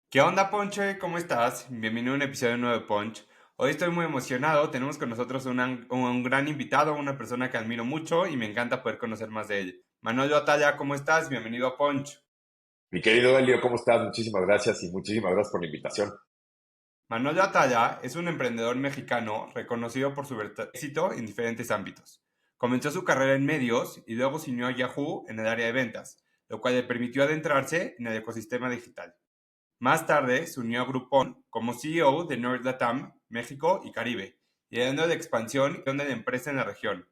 ¿Qué onda, Ponche? ¿Cómo estás? Bienvenido a un episodio nuevo de Punch. Hoy estoy muy emocionado. Tenemos con nosotros un gran invitado, una persona que admiro mucho y me encanta poder conocer más de él. Manolo Atalla, ¿cómo estás? Bienvenido a Punch. Mi querido Elio, ¿cómo estás? Muchísimas gracias y muchísimas gracias por la invitación. Manolo Atalla es un emprendedor mexicano reconocido por su éxito en diferentes ámbitos. Comenzó su carrera en medios y luego se unió a Yahoo en el área de ventas, lo cual le permitió adentrarse en el ecosistema digital. Más tarde se unió a Groupon como CEO de Nord Latam, México y Caribe, liderando la expansión de la empresa en la región.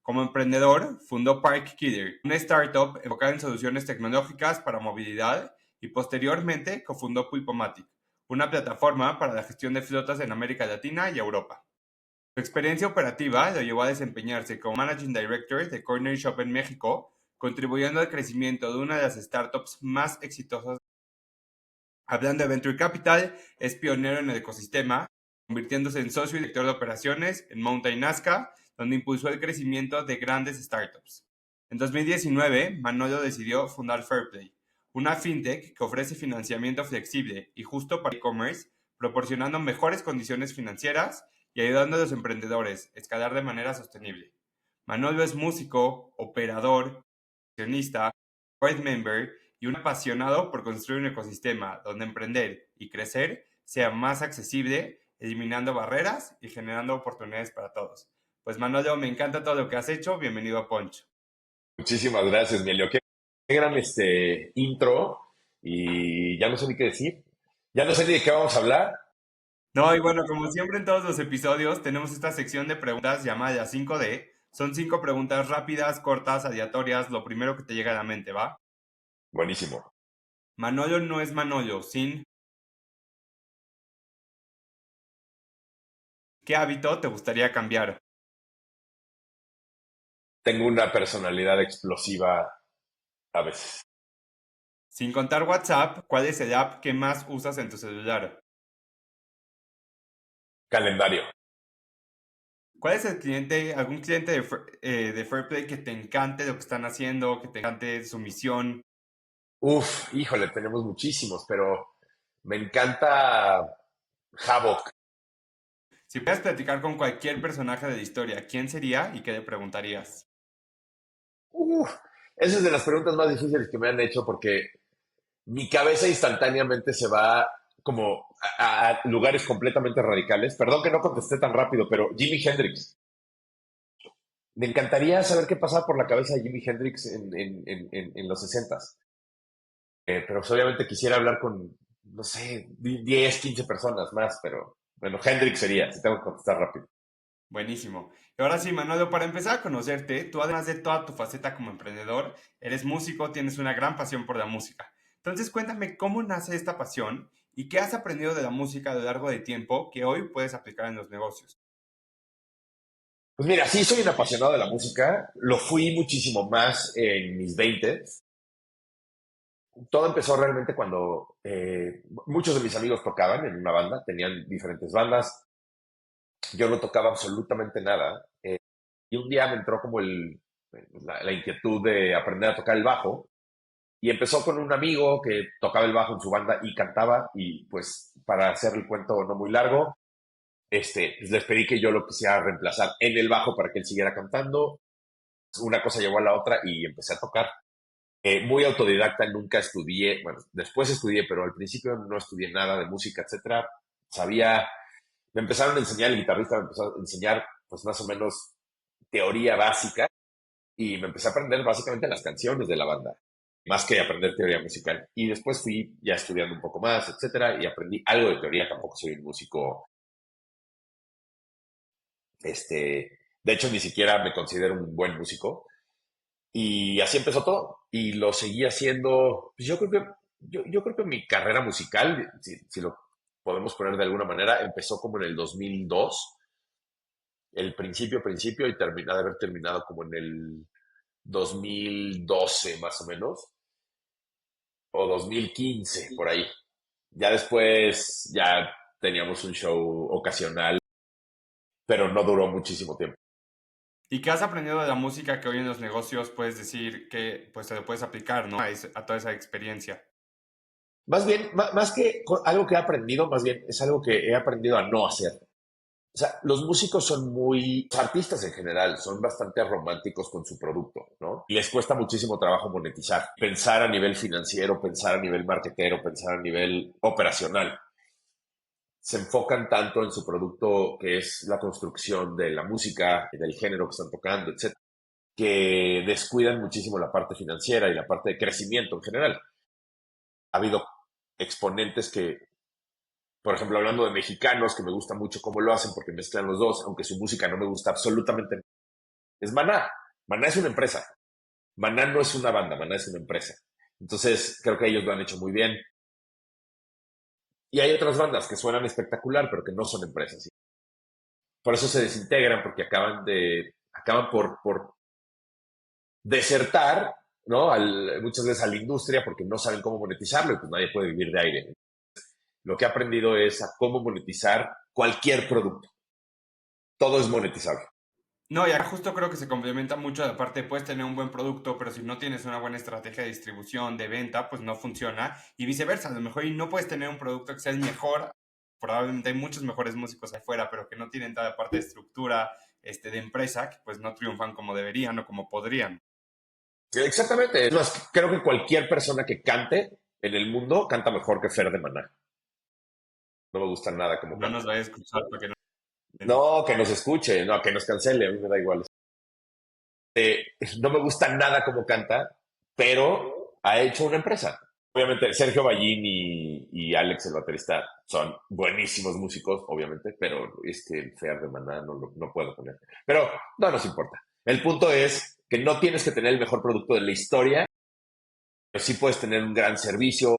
Como emprendedor, fundó Park Killer, una startup enfocada en soluciones tecnológicas para movilidad, y posteriormente cofundó Pulpomatic, una plataforma para la gestión de flotas en América Latina y Europa. Su experiencia operativa lo llevó a desempeñarse como Managing Director de Corner Shop en México, contribuyendo al crecimiento de una de las startups más exitosas. Hablando de Venture Capital, es pionero en el ecosistema, convirtiéndose en socio y director de operaciones en Mountain Nazca, donde impulsó el crecimiento de grandes startups. En 2019, Manolo decidió fundar Fairplay, una fintech que ofrece financiamiento flexible y justo para e-commerce, proporcionando mejores condiciones financieras y ayudando a los emprendedores a escalar de manera sostenible. Manolo es músico, operador, accionista, board member y un apasionado por construir un ecosistema donde emprender y crecer sea más accesible, eliminando barreras y generando oportunidades para todos. Pues Manolo, me encanta todo lo que has hecho. Bienvenido a Poncho. Muchísimas gracias, mi Elio. Qué gran intro y ya no sé ni qué decir. Ya no sé ni de qué vamos a hablar. No, y bueno, como siempre en todos los episodios, tenemos esta sección de preguntas llamada 5D. Son 5 preguntas rápidas, cortas, aleatorias, lo primero que te llega a la mente, ¿va? Buenísimo. Manolo no es Manolo, sin ¿qué hábito te gustaría cambiar? Tengo una personalidad explosiva a veces. Sin contar WhatsApp, ¿cuál es el app que más usas en tu celular? Calendario. ¿Cuál es el cliente, algún cliente de Fairplay que te encante lo que están haciendo, que te encante su misión? Uf, híjole, tenemos muchísimos, pero me encanta Havok. Si puedes platicar con cualquier personaje de la historia, ¿quién sería y qué le preguntarías? Uf, esa es de las preguntas más difíciles que me han hecho porque mi cabeza instantáneamente se va como a lugares completamente radicales. Perdón que no contesté tan rápido, pero Jimi Hendrix. Me encantaría saber qué pasaba por la cabeza de Jimi Hendrix en los 60. Pero pues, obviamente quisiera hablar con, no sé, 10, 15 personas más, pero bueno, Hendrix sería, si tengo que contestar rápido. Buenísimo. Y ahora sí, Manolo, para empezar a conocerte, tú además de toda tu faceta como emprendedor, eres músico, tienes una gran pasión por la música. Entonces cuéntame cómo nace esta pasión y qué has aprendido de la música a lo largo de tiempo que hoy puedes aplicar en los negocios. Pues mira, sí soy un apasionado de la música, lo fui muchísimo más en mis 20. Todo empezó realmente cuando muchos de mis amigos tocaban en una banda, tenían diferentes bandas, yo no tocaba absolutamente nada. Y un día me entró como la inquietud de aprender a tocar el bajo. Y empezó con un amigo que tocaba el bajo en su banda y cantaba. Y pues, para hacer el cuento no muy largo, pues les pedí que yo lo quisiera reemplazar en el bajo para que él siguiera cantando. Una cosa llevó a la otra y empecé a tocar. Muy autodidacta, nunca estudié, bueno, después estudié, pero al principio no estudié nada de música, etcétera. Sabía, me empezaron a enseñar, el guitarrista me empezó a enseñar, pues más o menos teoría básica y me empecé a aprender básicamente las canciones de la banda, más que aprender teoría musical. Y después fui ya estudiando un poco más, etcétera, y aprendí algo de teoría. Tampoco soy un músico, de hecho, ni siquiera me considero un buen músico. Y así empezó todo. Y lo seguí haciendo, pues yo creo que mi carrera musical, si lo podemos poner de alguna manera, empezó como en el 2002, el principio, y terminé de haber terminado como en el 2012 más o menos, o 2015 por ahí. Ya después ya teníamos un show ocasional, pero no duró muchísimo tiempo. ¿Y qué has aprendido de la música que hoy en los negocios puedes decir que pues se lo puedes aplicar, ¿no? A toda esa experiencia. Más bien, más que algo que he aprendido, más bien es algo que he aprendido a no hacer. O sea, los músicos son muy, los artistas en general, son bastante románticos con su producto, ¿no? Y les cuesta muchísimo trabajo monetizar, pensar a nivel financiero, pensar a nivel marketero, pensar a nivel operacional. Se enfocan tanto en su producto que es la construcción de la música, del género que están tocando, etcétera, que descuidan muchísimo la parte financiera y la parte de crecimiento en general. Ha habido exponentes que, por ejemplo, hablando de mexicanos, que me gusta mucho cómo lo hacen porque mezclan los dos, aunque su música no me gusta absolutamente nada, es Maná. Maná es una empresa. Maná no es una banda, Maná es una empresa. Entonces, creo que ellos lo han hecho muy bien. Y hay otras bandas que suenan espectacular, pero que no son empresas. Por eso se desintegran, porque acaban por desertar, ¿no? Muchas veces a la industria porque no saben cómo monetizarlo y pues nadie puede vivir de aire. Lo que he aprendido es a cómo monetizar cualquier producto. Todo es monetizable. No, y acá justo creo que se complementa mucho la parte de puedes tener un buen producto, pero si no tienes una buena estrategia de distribución, de venta, pues no funciona. Y viceversa, a lo mejor y no puedes tener un producto que sea el mejor. Probablemente hay muchos mejores músicos afuera, pero que no tienen toda la parte de estructura, de empresa, que pues no triunfan como deberían o como podrían. Exactamente. Es más, creo que cualquier persona que cante en el mundo canta mejor que Fer de Maná. No me gusta nada como No nos canta. vaya a escuchar para que no. No, que nos escuche, no, que nos cancele, a mí me da igual. No me gusta nada como canta, pero ha hecho una empresa. Obviamente, Sergio Ballín y Alex, el baterista, son buenísimos músicos, obviamente, pero es que el Fer de Maná no puedo poner. Pero no nos importa. El punto es que no tienes que tener el mejor producto de la historia, pero sí puedes tener un gran servicio,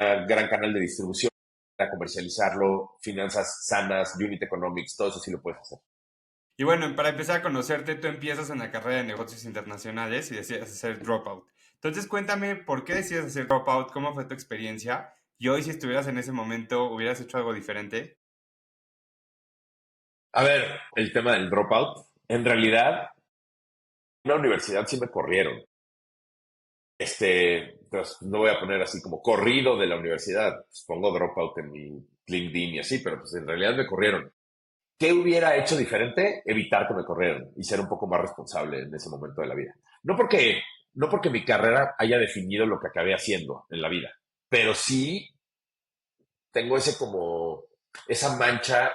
un gran canal de distribución para comercializarlo, finanzas sanas, unit economics, todo eso sí lo puedes hacer. Y bueno, para empezar a conocerte, tú empiezas en la carrera de negocios internacionales y decides hacer Dropout. Entonces cuéntame por qué decides hacer Dropout, cómo fue tu experiencia y hoy si estuvieras en ese momento, ¿hubieras hecho algo diferente? A ver, el tema del dropout. En realidad, en la universidad sí me corrieron. Pues, no voy a poner así como corrido de la universidad. Pues, pongo dropout en mi LinkedIn y así, pero pues en realidad me corrieron. ¿Qué hubiera hecho diferente? Evitar que me corrieran y ser un poco más responsable en ese momento de la vida. No porque mi carrera haya definido lo que acabé haciendo en la vida, pero sí tengo esa mancha.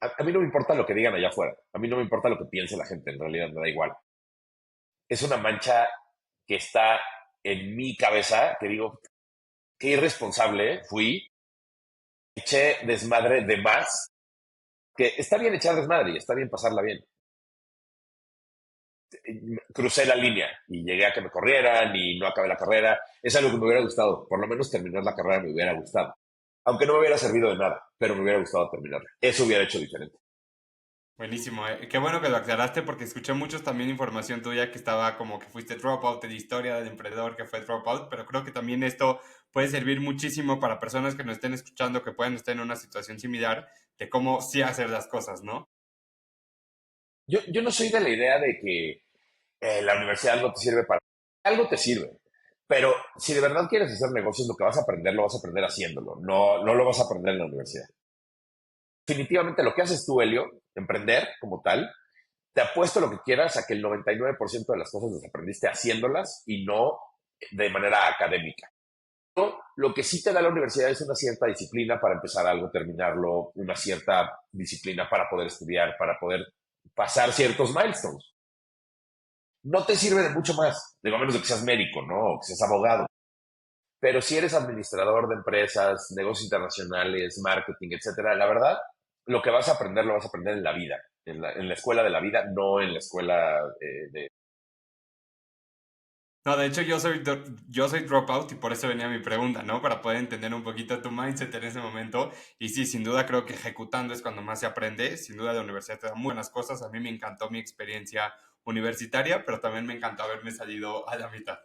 A mí no me importa lo que digan allá afuera. A mí no me importa lo que piense la gente. En realidad me da igual. Es una mancha que está en mi cabeza que digo, qué irresponsable fui. Eché desmadre de más. Que está bien echar desmadre y está bien pasarla bien. Crucé la línea y llegué a que me corrieran y no acabé la carrera. Es algo que me hubiera gustado. Por lo menos terminar la carrera me hubiera gustado. Aunque no me hubiera servido de nada, pero me hubiera gustado terminarla. Eso hubiera hecho diferente. Buenísimo, ¿eh? Qué bueno que lo aclaraste porque escuché muchos también información tuya que estaba como que fuiste Dropout, de historia del emprendedor que fue Dropout, pero creo que también esto puede servir muchísimo para personas que nos estén escuchando, que puedan estar en una situación similar, de cómo sí hacer las cosas, ¿no? Yo no soy de la idea de que la universidad no te sirve para algo, te sirve. Pero si de verdad quieres hacer negocios, lo que vas a aprender lo vas a aprender haciéndolo. No lo vas a aprender en la universidad. Definitivamente lo que haces tú, Helio, emprender como tal, te apuesto lo que quieras a que el 99% de las cosas las aprendiste haciéndolas y no de manera académica. Lo que sí te da la universidad es una cierta disciplina para empezar algo, terminarlo, una cierta disciplina para poder estudiar, para poder pasar ciertos milestones. No te sirve de mucho más, digo, a menos de que seas médico, ¿no? O que seas abogado. Pero si eres administrador de empresas, negocios internacionales, marketing, etcétera, la verdad, lo que vas a aprender lo vas a aprender en la vida, en la escuela de la vida, no en la escuela de... No, de hecho yo soy Dropout y por eso venía mi pregunta, ¿no? Para poder entender un poquito tu mindset en ese momento. Y sí, sin duda creo que ejecutando es cuando más se aprende. Sin duda la universidad te da muy buenas cosas. A mí me encantó mi experiencia universitaria, pero también me encantó haberme salido a la mitad.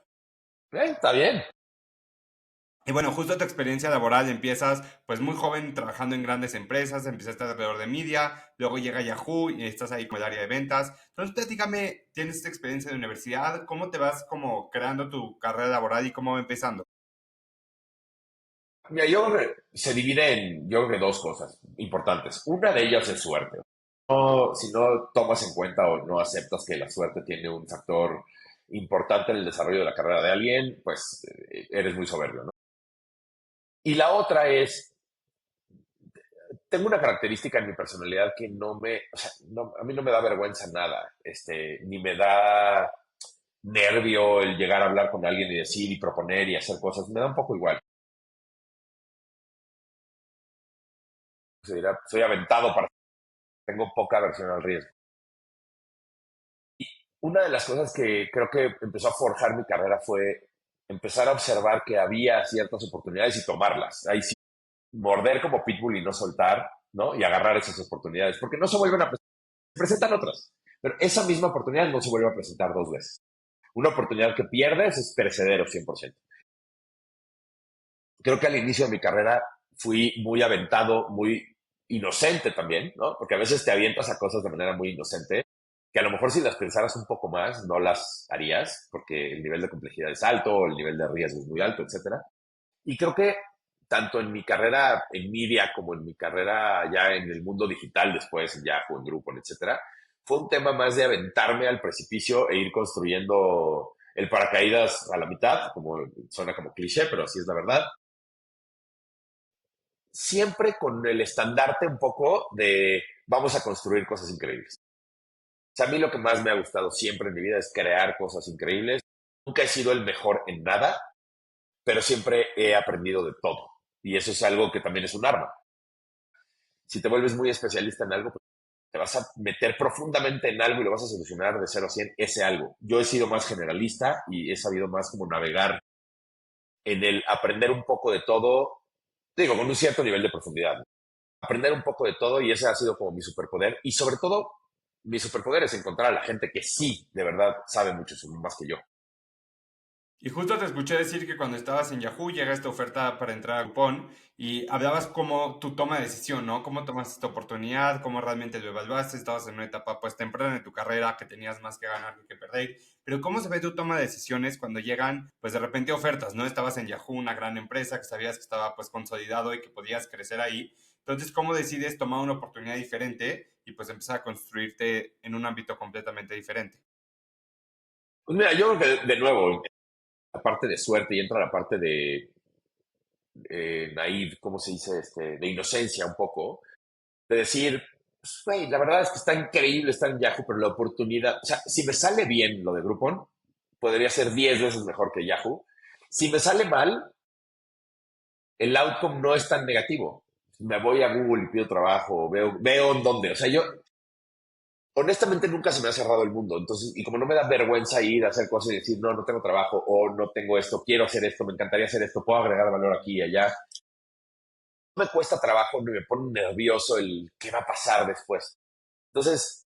Está bien. Y bueno, justo tu experiencia laboral empiezas pues muy joven trabajando en grandes empresas, empezaste alrededor de media, luego llega Yahoo y estás ahí con el área de ventas. Entonces, platícame, tienes esta experiencia de universidad, ¿cómo te vas como creando tu carrera laboral y cómo va empezando? Mira, se divide en, yo creo que dos cosas importantes. Una de ellas es suerte. No, si no tomas en cuenta o no aceptas que la suerte tiene un factor importante en el desarrollo de la carrera de alguien, pues eres muy soberbio, ¿no? Y la otra es, tengo una característica en mi personalidad que o sea, a mí no me da vergüenza nada, ni me da nervio el llegar a hablar con alguien y decir y proponer y hacer cosas, me da un poco igual. Soy aventado tengo poca aversión al riesgo. Una de las cosas que creo que empezó a forjar mi carrera fue empezar a observar que había ciertas oportunidades y tomarlas. Ahí sí, morder como pitbull y no soltar, ¿no? Y agarrar esas oportunidades, porque no se vuelven a se presentan otras, pero esa misma oportunidad no se vuelve a presentar dos veces. Una oportunidad que pierdes es perecedero 100%. Creo que al inicio de mi carrera fui muy aventado, muy inocente también, ¿no? Porque a veces te avientas a cosas de manera muy inocente, que a lo mejor si las pensaras un poco más no las harías, porque el nivel de complejidad es alto, el nivel de riesgo es muy alto, etcétera. Y creo que tanto en mi carrera en media como en mi carrera ya en el mundo digital, después en Yahoo, en Groupon, etcétera, fue un tema más de aventarme al precipicio e ir construyendo el paracaídas a la mitad, como suena como cliché, pero así es la verdad. Siempre con el estandarte un poco de vamos a construir cosas increíbles. O sea, a mí lo que más me ha gustado siempre en mi vida es crear cosas increíbles. Nunca he sido el mejor en nada, pero siempre he aprendido de todo. Y eso es algo que también es un arma. Si te vuelves muy especialista en algo, pues te vas a meter profundamente en algo y lo vas a solucionar de 0 a 100 ese algo. Yo he sido más generalista y he sabido más como navegar en el aprender un poco de todo, digo, con un cierto nivel de profundidad. Aprender un poco de todo y ese ha sido como mi superpoder. Y sobre todo, mi superpoder es encontrar a la gente que sí, de verdad, sabe mucho más que yo. Y justo te escuché decir que cuando estabas en Yahoo llega esta oferta para entrar a Groupon y hablabas como tu toma de decisión, ¿no? Cómo tomaste esta oportunidad, cómo realmente lo evaluaste, estabas en una etapa pues temprana de tu carrera que tenías más que ganar que perder, pero ¿cómo se ve tu toma de decisiones cuando llegan pues de repente ofertas, ¿no? Estabas en Yahoo, una gran empresa que sabías que estaba pues consolidado y que podías crecer ahí. Entonces, ¿cómo decides tomar una oportunidad diferente y pues empezar a construirte en un ámbito completamente diferente? Pues mira, yo creo que de nuevo, la parte de suerte y entra la parte de naive, ¿cómo se dice? De inocencia un poco, de decir, pues, güey, la verdad es que está increíble estar en Yahoo, pero la oportunidad, o sea, si me sale bien lo de Groupon, podría ser 10 veces mejor que Yahoo. Si me sale mal, el outcome no es tan negativo. Me voy a Google y pido trabajo, veo en dónde. O sea, yo honestamente nunca se me ha cerrado el mundo. Entonces, y como no me da vergüenza ir a hacer cosas y decir, no, no tengo trabajo o no tengo esto, quiero hacer esto, me encantaría hacer esto, puedo agregar valor aquí y allá. No me cuesta trabajo ni me pone nervioso el qué va a pasar después. Entonces,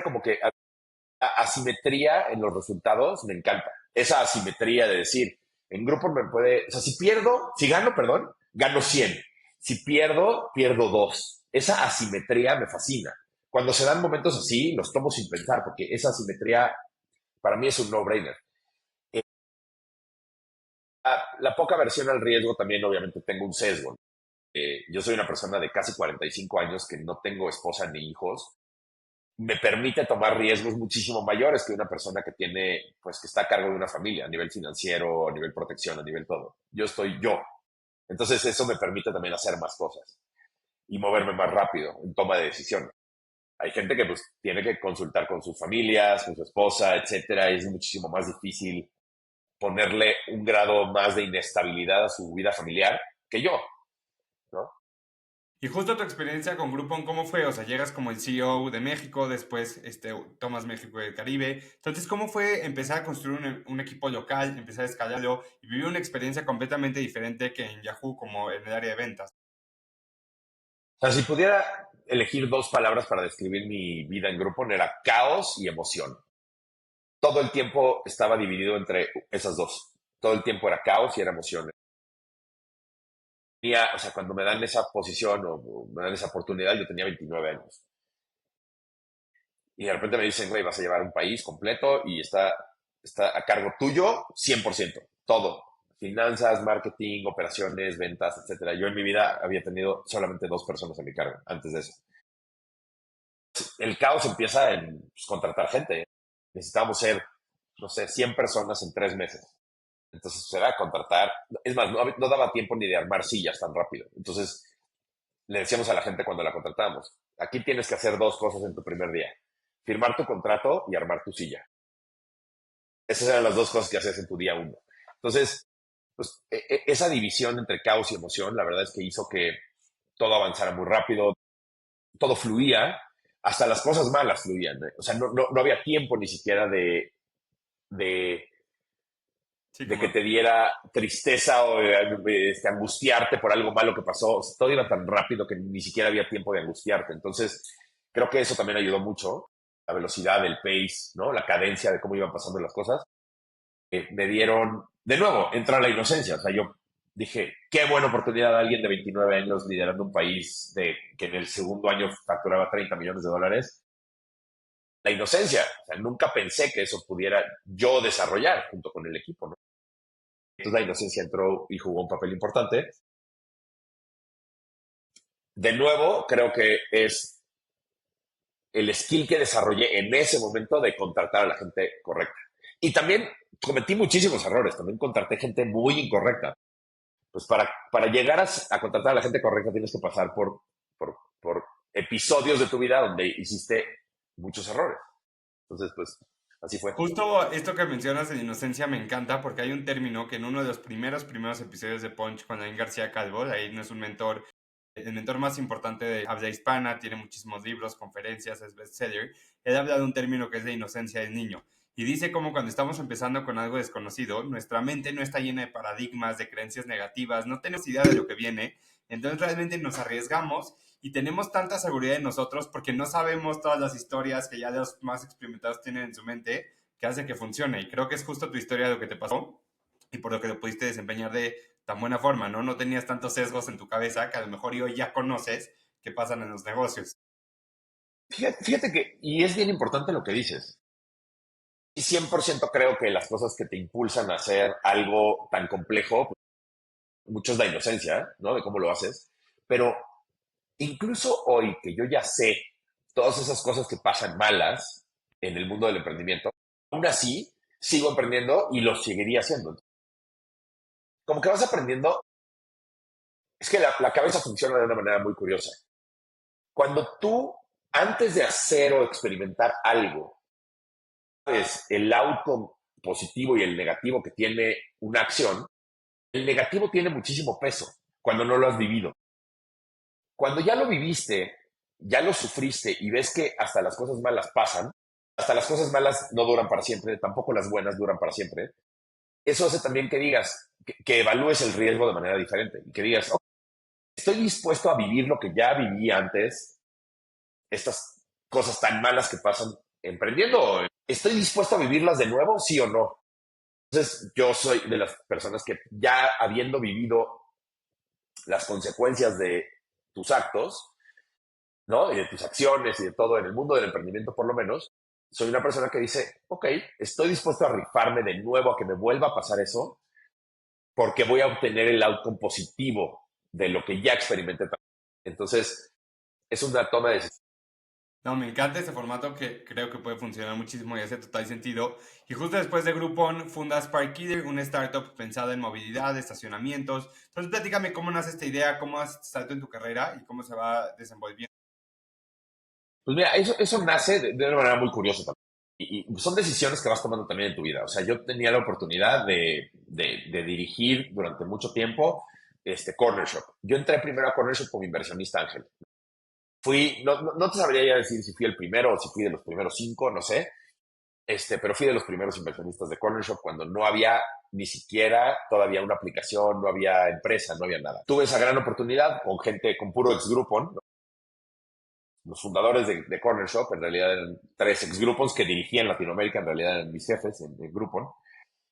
como que asimetría en los resultados me encanta. Esa asimetría de decir, en grupo me puede, o sea, si gano, perdón, gano 100. Si pierdo, pierdo 2. Esa asimetría me fascina. Cuando se dan momentos así, los tomo sin pensar, porque esa asimetría para mí es un no-brainer. Eh, la poca versión al riesgo también obviamente tengo un sesgo. Yo soy una persona de casi 45 años que no tengo esposa ni hijos, me permite tomar riesgos muchísimo mayores que una persona que tiene, pues que está a cargo de una familia, a nivel financiero, a nivel protección, a nivel todo. Yo estoy yo. Entonces eso me permite también hacer más cosas y moverme más rápido en toma de decisión. Hay gente que pues tiene que consultar con sus familias, con su esposa, etcétera, y es muchísimo más difícil ponerle un grado más de inestabilidad a su vida familiar que yo, ¿no? Y justo tu experiencia con Groupon, ¿cómo fue? O sea, llegas como el CEO de México, después tomas México y el Caribe. Entonces, ¿cómo fue empezar a construir un equipo local, empezar a escalarlo y vivir una experiencia completamente diferente que en Yahoo, como en el área de ventas? O sea, si pudiera elegir dos palabras para describir mi vida en grupo, era caos y emoción. Todo el tiempo estaba dividido entre esas dos. Todo el tiempo era caos y era emoción. O sea, cuando me dan esa posición o me dan esa oportunidad, yo tenía 29 años. Y de repente me dicen, güey, vas a llevar un país completo y está a cargo tuyo 100%, todo. finanzas, marketing, operaciones, ventas, etcétera. Yo en mi vida había tenido solamente 2 personas a mi cargo antes de eso. El caos empieza en pues, contratar gente. Necesitábamos ser, no sé, 100 personas en 3 meses. Entonces era contratar. Es más, no daba tiempo ni de armar sillas tan rápido. Entonces le decíamos a la gente cuando la contratábamos, aquí tienes que hacer 2 cosas en tu primer día. Firmar tu contrato y armar tu silla. Esas eran las 2 cosas que hacías en tu día 1. Entonces, pues, esa división entre caos y emoción, la verdad es que hizo que todo avanzara muy rápido, todo fluía, hasta las cosas malas fluían. O sea, no había tiempo ni siquiera de, Sí, de que como te diera tristeza o angustiarte por algo malo que pasó. O sea, todo iba tan rápido que ni siquiera había tiempo de angustiarte. Entonces, creo que eso también ayudó mucho, la velocidad, el pace, ¿no? La cadencia de cómo iban pasando las cosas. Me dieron, de nuevo, entra la inocencia. O sea, yo dije, qué buena oportunidad de alguien de 29 años liderando un país que en el segundo año facturaba $30 millones. La inocencia, o sea, nunca pensé que eso pudiera yo desarrollar junto con el equipo, ¿no? Entonces la inocencia entró y jugó un papel importante. De nuevo, creo que es el skill que desarrollé en ese momento de contratar a la gente correcta. Y también cometí muchísimos errores, también contraté gente muy incorrecta. Pues para llegar a contratar a la gente correcta tienes que pasar por episodios de tu vida donde hiciste muchos errores. Entonces, pues, así fue. justo esto que mencionas de inocencia me encanta porque hay un término que en uno de los primeros episodios de Punch, cuando hay García Calvo, ahí no es un mentor, el mentor más importante de habla hispana, tiene muchísimos libros, conferencias, es bestseller. Él habla de un término que es de inocencia del niño. Y dice como cuando estamos empezando con algo desconocido, nuestra mente no está llena de paradigmas, de creencias negativas, no tenemos idea de lo que viene, entonces realmente nos arriesgamos y tenemos tanta seguridad en nosotros porque no sabemos todas las historias que ya los más experimentados tienen en su mente que hace que funcione. Y creo que es justo tu historia de lo que te pasó y por lo que lo pudiste desempeñar de tan buena forma, ¿no? No tenías tantos sesgos en tu cabeza que a lo mejor hoy ya conoces que pasan en los negocios. Fíjate que, y es bien importante lo que dices, y 100% creo que las cosas que te impulsan a hacer algo tan complejo, pues, mucho es la inocencia, ¿no? De cómo lo haces, pero incluso hoy que yo ya sé todas esas cosas que pasan malas en el mundo del emprendimiento, aún así sigo emprendiendo y lo seguiría haciendo. Como que vas aprendiendo, es que la cabeza funciona de una manera muy curiosa. Cuando tú, antes de hacer o experimentar algo, sabes el outcome positivo y el negativo que tiene una acción, el negativo tiene muchísimo peso cuando no lo has vivido. Cuando ya lo viviste, ya lo sufriste y ves que hasta las cosas malas pasan, hasta las cosas malas no duran para siempre, tampoco las buenas duran para siempre, eso hace también que digas, que evalúes el riesgo de manera diferente y que digas, "Ok, estoy dispuesto a vivir lo que ya viví antes, estas cosas tan malas que pasan emprendiendo, estoy dispuesto a vivirlas de nuevo, sí o no". Entonces, yo soy de las personas que ya habiendo vivido las consecuencias de tus actos, ¿no? Y de tus acciones y de todo en el mundo del emprendimiento, por lo menos, soy una persona que dice, ok, estoy dispuesto a rifarme de nuevo a que me vuelva a pasar eso, porque voy a obtener el outcome positivo de lo que ya experimenté. Entonces, es una toma de decisión. No, me encanta ese formato que creo que puede funcionar muchísimo y hace total sentido. Y justo después de Groupon fundas Parkiller, una startup pensada en movilidad, estacionamientos. Entonces, platícame cómo nace esta idea, cómo has salto en tu carrera y cómo se va desenvolviendo. Pues mira, eso nace de una manera muy curiosa también. Y son decisiones que vas tomando también en tu vida. O sea, yo tenía la oportunidad de dirigir durante mucho tiempo Corner Shop. Yo entré primero a Corner Shop como inversionista ángel. No te sabría ya decir si fui el primero o si fui de los primeros 5, no sé, pero fui de los primeros inversionistas de Corner Shop cuando no había ni siquiera todavía una aplicación, no había empresa, no había nada. Tuve esa gran oportunidad con gente, con puro ex Groupon, ¿no? Los fundadores de Corner Shop en realidad eran 3 ex Groupons que dirigían Latinoamérica, en realidad eran mis jefes en Groupon.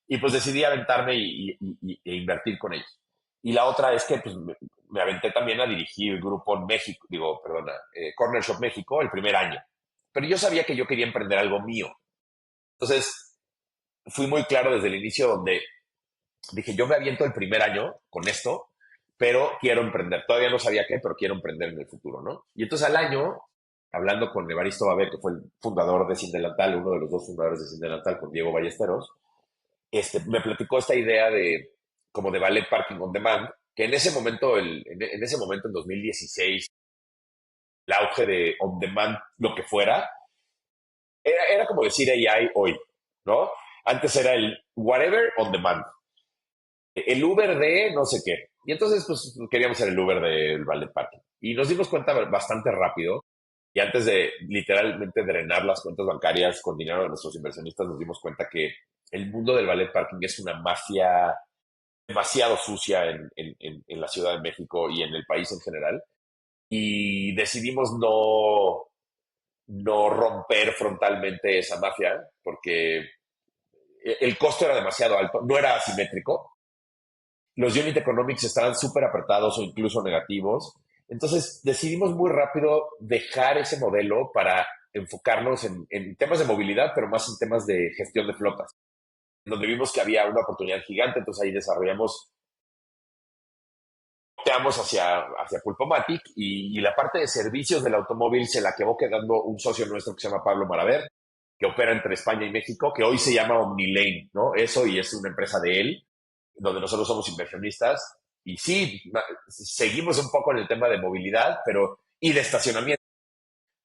Y pues decidí aventarme e invertir con ellos. Y la otra es que pues, me aventé también a dirigir Groupon México, Corner Shop México el primer año. Pero yo sabía que yo quería emprender algo mío. Entonces, fui muy claro desde el inicio donde dije, yo me aviento el primer año con esto, pero quiero emprender. Todavía no sabía qué, pero quiero emprender en el futuro, ¿no? Y entonces al año, hablando con Evaristo Babé, que fue el fundador de Sin Delantal, uno de los dos fundadores de Sin Delantal, con Diego Ballesteros, me platicó esta idea de como de valet parking on demand, que en ese momento, en ese momento, en 2016, el auge de on demand, lo que fuera, era como decir AI hoy, ¿no? Antes era el whatever on demand, el Uber de no sé qué. Y entonces, pues, queríamos ser el Uber del valet parking. Y nos dimos cuenta bastante rápido, y antes de literalmente drenar las cuentas bancarias con dinero de nuestros inversionistas, nos dimos cuenta que el mundo del valet parking es una mafia demasiado sucia en la Ciudad de México y en el país en general. Y decidimos no romper frontalmente esa mafia porque el costo era demasiado alto, no era asimétrico. Los unit economics estaban súper apretados o incluso negativos. Entonces decidimos muy rápido dejar ese modelo para enfocarnos en temas de movilidad, pero más en temas de gestión de flotas, donde vimos que había una oportunidad gigante. Entonces ahí desarrollamos hacia Pulpomatic y la parte de servicios del automóvil se la acabó quedando un socio nuestro que se llama Pablo Maraver, que opera entre España y México, que hoy se llama OmniLane, ¿no? Eso, y es una empresa de él, donde nosotros somos inversionistas. Y sí, seguimos un poco en el tema de movilidad, y de estacionamiento,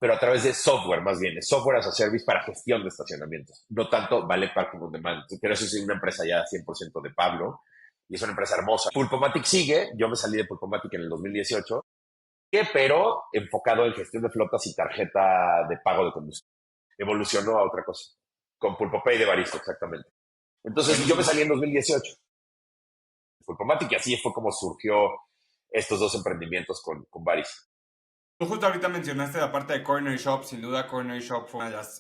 pero a través de software más bien, es software as a service para gestión de estacionamientos, no tanto valet parking on demand. Pero eso es una empresa ya 100% de Pablo, y es una empresa hermosa. Pulpomatic sigue, yo me salí de Pulpomatic en el 2018, pero enfocado en gestión de flotas y tarjeta de pago de combustible. Evolucionó a otra cosa, con Pulpopay de Baristo, exactamente. Entonces yo me Buenísimo. salí en 2018, Pulpomatic, y así fue como surgió estos dos emprendimientos con Baris. Tú justo ahorita mencionaste la parte de Corner Shop. Sin duda, Corner Shop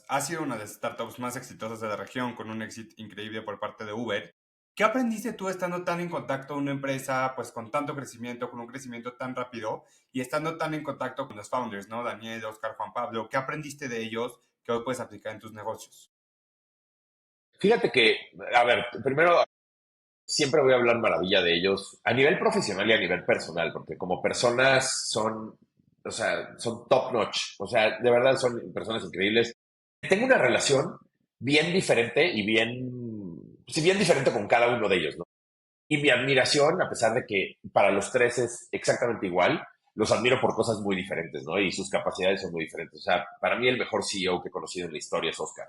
ha sido una de las startups más exitosas de la región, con un éxito increíble por parte de Uber. ¿Qué aprendiste tú estando tan en contacto con una empresa, pues con tanto crecimiento, con un crecimiento tan rápido y estando tan en contacto con los founders, ¿no? Daniel, Oscar, Juan Pablo. ¿Qué aprendiste de ellos que hoy puedes aplicar en tus negocios? Fíjate que, a ver, primero siempre voy a hablar maravilla de ellos a nivel profesional y a nivel personal, porque como personas son, o sea, son top notch, o sea, de verdad son personas increíbles. Tengo una relación bien diferente y sí, bien diferente con cada uno de ellos, ¿no? Y mi admiración, a pesar de que para los tres es exactamente igual, los admiro por cosas muy diferentes, ¿no? Y sus capacidades son muy diferentes. O sea, para mí el mejor CEO que he conocido en la historia es Oscar.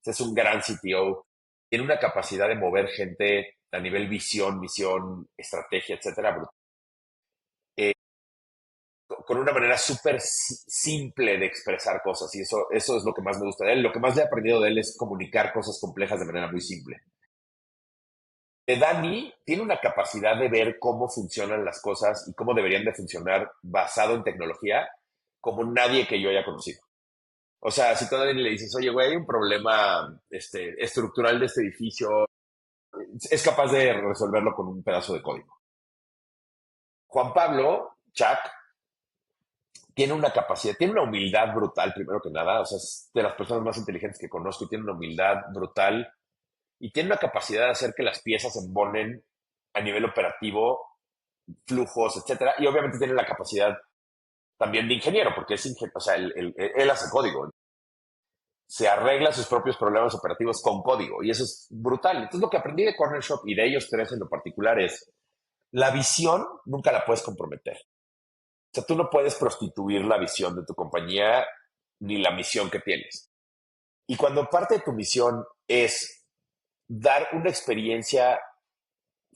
Es un gran CTO, tiene una capacidad de mover gente a nivel visión, misión, estrategia, etcétera, con una manera súper simple de expresar cosas. Y eso es lo que más me gusta de él. Lo que más le he aprendido de él es comunicar cosas complejas de manera muy simple. Dani tiene una capacidad de ver cómo funcionan las cosas y cómo deberían de funcionar basado en tecnología como nadie que yo haya conocido. O sea, si todavía le dices, oye, güey, hay un problema estructural de este edificio, es capaz de resolverlo con un pedazo de código. Juan Pablo, Chuck, tiene una capacidad, tiene una humildad brutal, primero que nada. O sea, es de las personas más inteligentes que conozco y tiene una humildad brutal y tiene una capacidad de hacer que las piezas se embonen a nivel operativo, flujos, etcétera. Y obviamente tiene la capacidad también de ingeniero, porque es ingeniero, o sea, él hace código, se arregla sus propios problemas operativos con código y eso es brutal. Entonces lo que aprendí de Corner Shop y de ellos tres en lo particular es la visión nunca la puedes comprometer. O sea, tú no puedes prostituir la visión de tu compañía ni la misión que tienes. Y cuando parte de tu misión es dar una experiencia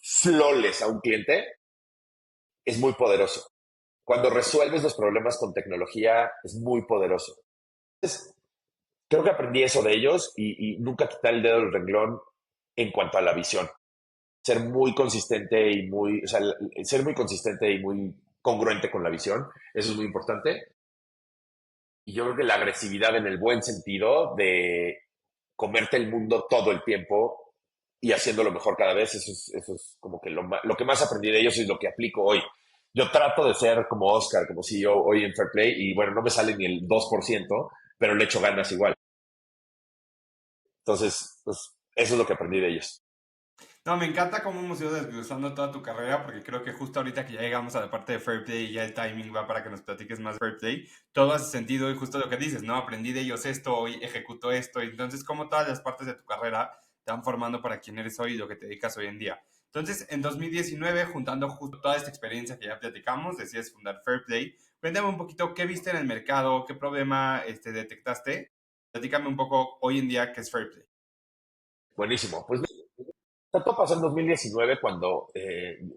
flawless a un cliente, es muy poderoso. Cuando resuelves los problemas con tecnología, es muy poderoso. Entonces, creo que aprendí eso de ellos y nunca quitar el dedo del renglón en cuanto a la visión. Ser muy consistente y o sea, ser muy consistente y muy congruente con la visión, eso es muy importante. Y yo creo que la agresividad en el buen sentido de comerte el mundo todo el tiempo y haciéndolo mejor cada vez, eso es como que lo que más aprendí de ellos y lo que aplico hoy. Yo trato de ser como Oscar, como CEO hoy en Fairplay, y bueno, no me sale ni el 2%, pero le echo ganas igual. Entonces, pues eso es lo que aprendí de ellos. No, me encanta cómo hemos ido desglosando toda tu carrera, porque creo que justo ahorita que ya llegamos a la parte de Fair Play y ya el timing va para que nos platiques más de Fair Play, todo hace sentido y justo lo que dices, ¿no? Aprendí de ellos esto, hoy ejecuto esto, y entonces como todas las partes de tu carrera te van formando para quién eres hoy y lo que te dedicas hoy en día. Entonces, en 2019, juntando justo toda esta experiencia que ya platicamos, decides fundar Fair Play. Cuéntame un poquito qué viste en el mercado, qué problema detectaste. Platícame un poco hoy en día qué es Fair Play. Buenísimo. Pues todo pasó en 2019 cuando,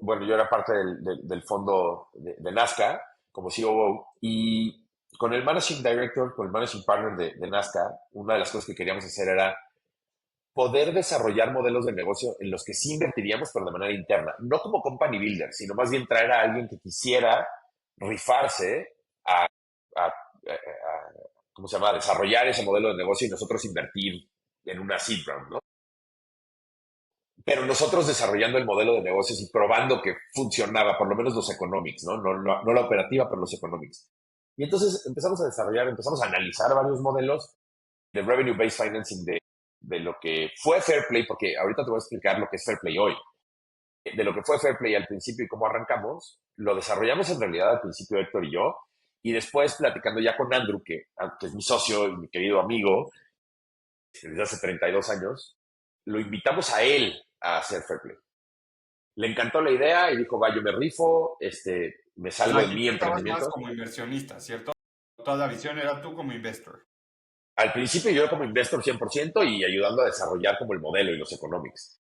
bueno, yo era parte del fondo de Nazca como COO y con el Managing Director, con el Managing Partner de Nazca, una de las cosas que queríamos hacer era poder desarrollar modelos de negocio en los que sí invertiríamos, pero de manera interna, no como company builder, sino más bien traer a alguien que quisiera rifarse a ¿cómo se llama?, desarrollar ese modelo de negocio y nosotros invertir en una seed round, ¿no? Pero nosotros desarrollando el modelo de negocios y probando que funcionaba, por lo menos los economics, ¿no? No la operativa, pero los economics. Y entonces empezamos a desarrollar, empezamos a analizar varios modelos de revenue-based financing de lo que fue Fair Play, porque ahorita te voy a explicar lo que es Fair Play hoy. De lo que fue Fair Play al principio y cómo arrancamos, lo desarrollamos en realidad al principio Héctor y yo, y después platicando ya con Andrew, que es mi socio y mi querido amigo, desde hace 32 años, lo invitamos a él a hacer Fair Play. Le encantó la idea y dijo, va, yo me rifo, me O sea, salgo de aquí mi tú estabas más emprendimiento. como inversionista, ¿cierto? Toda la visión era tú como investor. Al principio yo como investor 100% y ayudando a desarrollar como el modelo y los economics.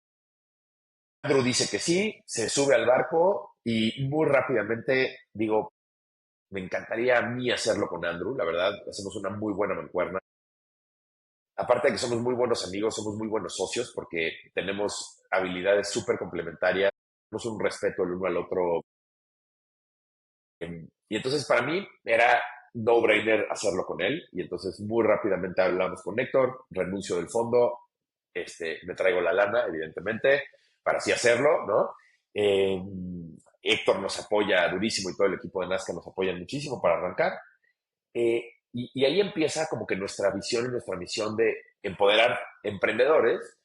Andrew dice que sí, se sube al barco y muy rápidamente digo, me encantaría a mí hacerlo con Andrew, la verdad, hacemos una muy buena mancuerna. Aparte de que somos muy buenos amigos, somos muy buenos socios porque tenemos habilidades súper complementarias, tenemos un respeto el uno al otro. Y entonces para mí era no-brainer hacerlo con él. Y entonces muy rápidamente hablamos con Héctor, renuncio del fondo, me traigo la lana, evidentemente, para así hacerlo, ¿no? Eh, Héctor nos apoya durísimo y todo el equipo de Nazca nos apoya muchísimo para arrancar. Y ahí empieza como que nuestra visión y nuestra misión de empoderar emprendedores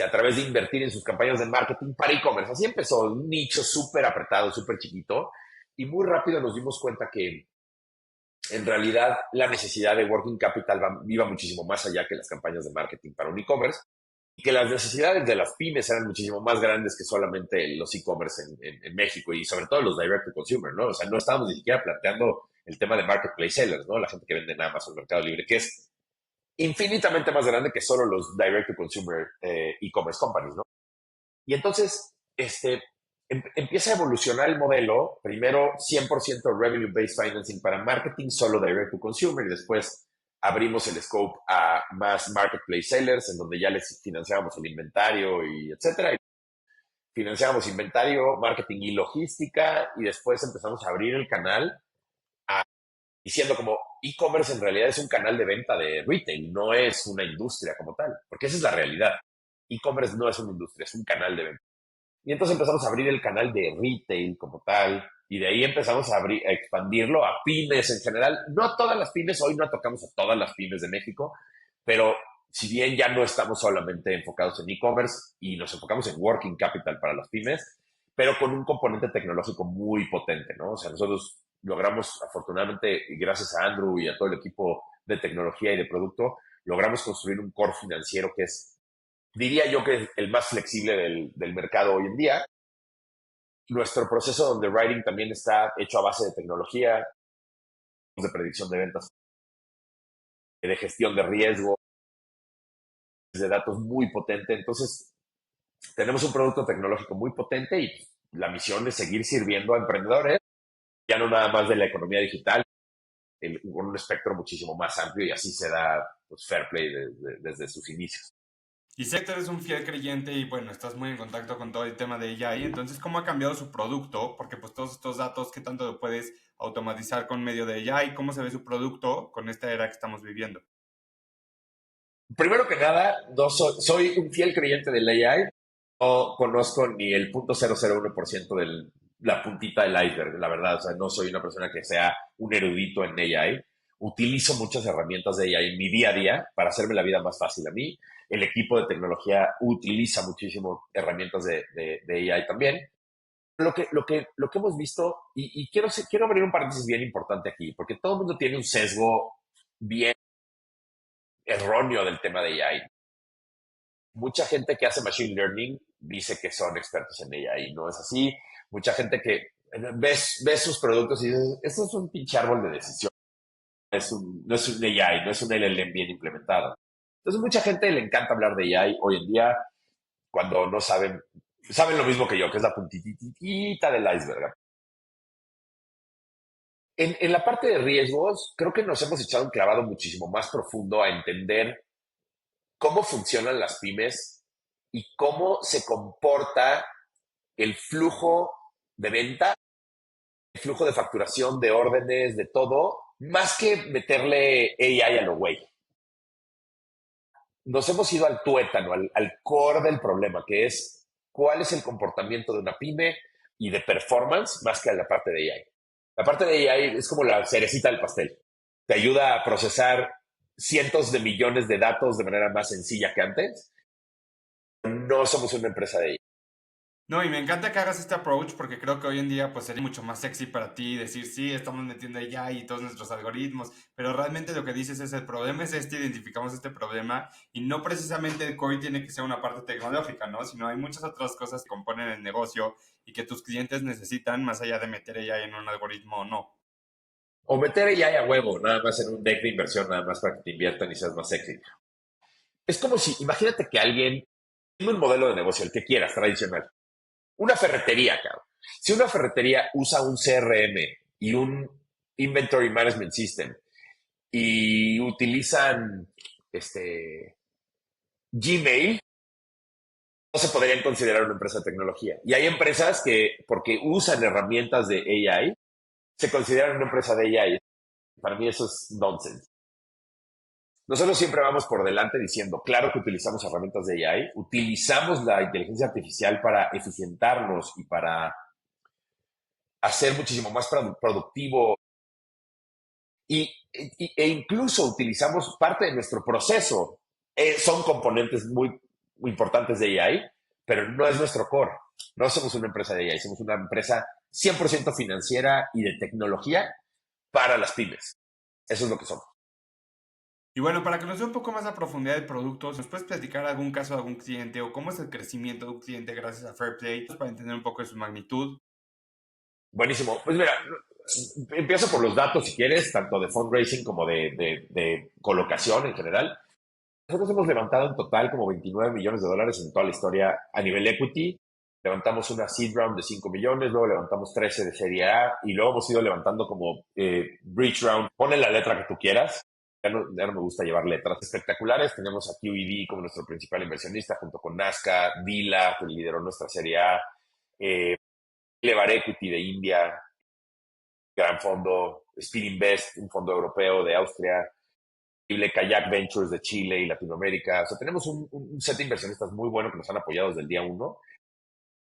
a través de invertir en sus campañas de marketing para e-commerce. Así empezó, un nicho súper apretado, súper chiquito, y muy rápido nos dimos cuenta que en realidad la necesidad de working capital iba muchísimo más allá que las campañas de marketing para un e-commerce y que las necesidades de las pymes eran muchísimo más grandes que solamente los e-commerce en México y sobre todo los direct to consumer, ¿no? O sea, no estábamos ni siquiera planteando el tema de marketplace sellers, ¿no? La gente que vende en Amazon, Mercado Libre, que es infinitamente más grande que solo los direct to consumer e-commerce companies, ¿no? Y entonces, empieza a evolucionar el modelo, primero 100% revenue-based financing para marketing, solo direct to consumer, y después abrimos el scope a más marketplace sellers, en donde ya les financiábamos el inventario y etcétera. Y financiábamos inventario, marketing y logística, y después empezamos a abrir el canal diciendo como e-commerce en realidad es un canal de venta de retail, no es una industria como tal, porque esa es la realidad. E-commerce no es una industria, es un canal de venta. Y entonces empezamos a abrir el canal de retail como tal, y de ahí empezamos a expandirlo a pymes en general. No a todas las pymes, hoy no tocamos a todas las pymes de México, pero si bien ya no estamos solamente enfocados en e-commerce y nos enfocamos en working capital para las pymes, pero con un componente tecnológico muy potente, ¿no? O sea, nosotros logramos, afortunadamente, y gracias a Andrew y a todo el equipo de tecnología y de producto, logramos construir un core financiero que es, diría yo, que es el más flexible del mercado hoy en día. Nuestro proceso de underwriting también está hecho a base de tecnología, de predicción de ventas, de gestión de riesgo, de datos muy potente. Entonces, tenemos un producto tecnológico muy potente y la misión es seguir sirviendo a emprendedores, ya no nada más de la economía digital, con un espectro muchísimo más amplio y así se da pues, Fairplay desde sus inicios. Y sé que eres un fiel creyente y bueno, estás muy en contacto con todo el tema de AI, entonces, ¿cómo ha cambiado su producto? Porque pues todos estos datos, ¿qué tanto lo puedes automatizar con medio de AI? ¿Cómo se ve su producto con esta era que estamos viviendo? Primero que nada, no soy un fiel creyente del AI. No conozco ni el 0.001% la puntita del iceberg, la verdad. O sea, no soy una persona que sea un erudito en AI. utilizo muchas herramientas de AI en mi día a día para hacerme la vida más fácil a mí. El equipo de tecnología utiliza muchísimo herramientas de AI también. Lo que hemos visto, y quiero abrir un paréntesis bien importante aquí, porque todo el mundo tiene un sesgo bien erróneo del tema de AI. Mucha gente que hace machine learning dice que son expertos en AI, no es así. Mucha gente que ves sus productos y dices, esto es un pinche árbol de decisión, no es un AI, no es un LLM bien implementado. Entonces, mucha gente le encanta hablar de AI hoy en día cuando no saben lo mismo que yo, que es la puntitita del iceberg. En la parte de riesgos, creo que nos hemos echado un clavado muchísimo más profundo a entender cómo funcionan las pymes y cómo se comporta el flujo de venta, el flujo de facturación, de órdenes, de todo, más que meterle AI a lo güey. Nos hemos ido al tuétano, al core del problema, que es cuál es el comportamiento de una pyme y de performance más que a la parte de AI. La parte de AI es como la cerecita del pastel. Te ayuda a procesar cientos de millones de datos de manera más sencilla que antes. No somos una empresa de AI. No, y me encanta que hagas este approach porque creo que hoy en día pues sería mucho más sexy para ti decir sí, estamos metiendo ya y todos nuestros algoritmos, pero realmente lo que dices es el problema es este, identificamos este problema y no precisamente el core tiene que ser una parte tecnológica, ¿no? Sino hay muchas otras cosas que componen el negocio y que tus clientes necesitan más allá de meter ya en un algoritmo o no. O meter AI a huevo, nada más en un deck de inversión, nada más para que te inviertan y seas más sexy. Es como si, imagínate que alguien tiene un modelo de negocio, el que quieras, tradicional. Una ferretería, cabrón. Si una ferretería usa un CRM y un Inventory Management System y utilizan Gmail, no se podrían considerar una empresa de tecnología. Y hay empresas que, porque usan herramientas de AI, se consideran una empresa de AI. Para mí eso es nonsense. Nosotros siempre vamos por delante diciendo, claro que utilizamos herramientas de AI, utilizamos la inteligencia artificial para eficientarnos y para hacer muchísimo más productivo e incluso utilizamos parte de nuestro proceso. Son componentes muy importantes de AI, pero no es nuestro core. No somos una empresa de AI, somos una empresa 100% financiera y de tecnología para las pymes. Eso es lo que somos. Y bueno, para que nos dé un poco más a profundidad del producto, ¿nos puedes platicar algún caso de algún cliente o cómo es el crecimiento de un cliente gracias a Fairplay para entender un poco de su magnitud? Buenísimo. Pues mira, empiezo por los datos si quieres, tanto de fundraising como de colocación en general. Nosotros hemos levantado en total como 29 millones de dólares en toda la historia a nivel equity. Levantamos una seed round de 5 millones, luego levantamos 13 de serie A y luego hemos ido levantando como bridge round. Ponle la letra que tú quieras. Ya no me gusta llevar letras espectaculares. Tenemos a QED como nuestro principal inversionista junto con Nazca, Dila, que lideró nuestra serie A, Levar Equity de India, gran fondo, Speed Invest, un fondo europeo de Austria, Kayak Ventures de Chile y Latinoamérica. O sea, tenemos un set de inversionistas muy bueno que nos han apoyado desde el día uno.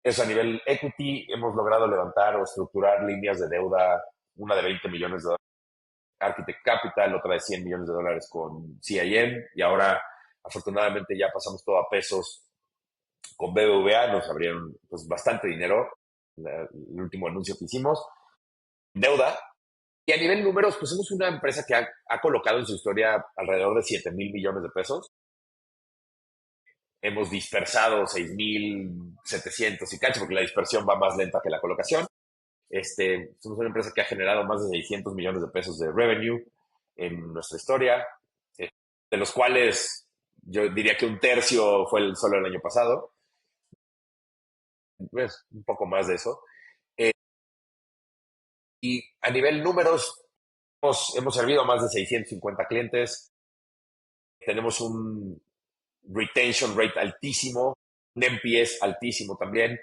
Eso a nivel equity, hemos logrado levantar o estructurar líneas de deuda, una de 20 millones de dólares, Architect Capital, otra de 100 millones de dólares con CIM, y ahora afortunadamente ya pasamos todo a pesos con BBVA, nos abrieron pues bastante dinero, el último anuncio que hicimos, deuda. Y a nivel números, pues somos una empresa que ha colocado en su historia alrededor de 7,000 millones de pesos. Hemos dispersado 6,700 y cacho, porque la dispersión va más lenta que la colocación. Somos una empresa que ha generado más de 600 millones de pesos de revenue en nuestra historia, de los cuales yo diría que un tercio fue solo el año pasado. Pues, un poco más de eso. Eh, y a nivel números, hemos servido a más de 650 clientes. Tenemos un retention rate altísimo, un NPS altísimo también.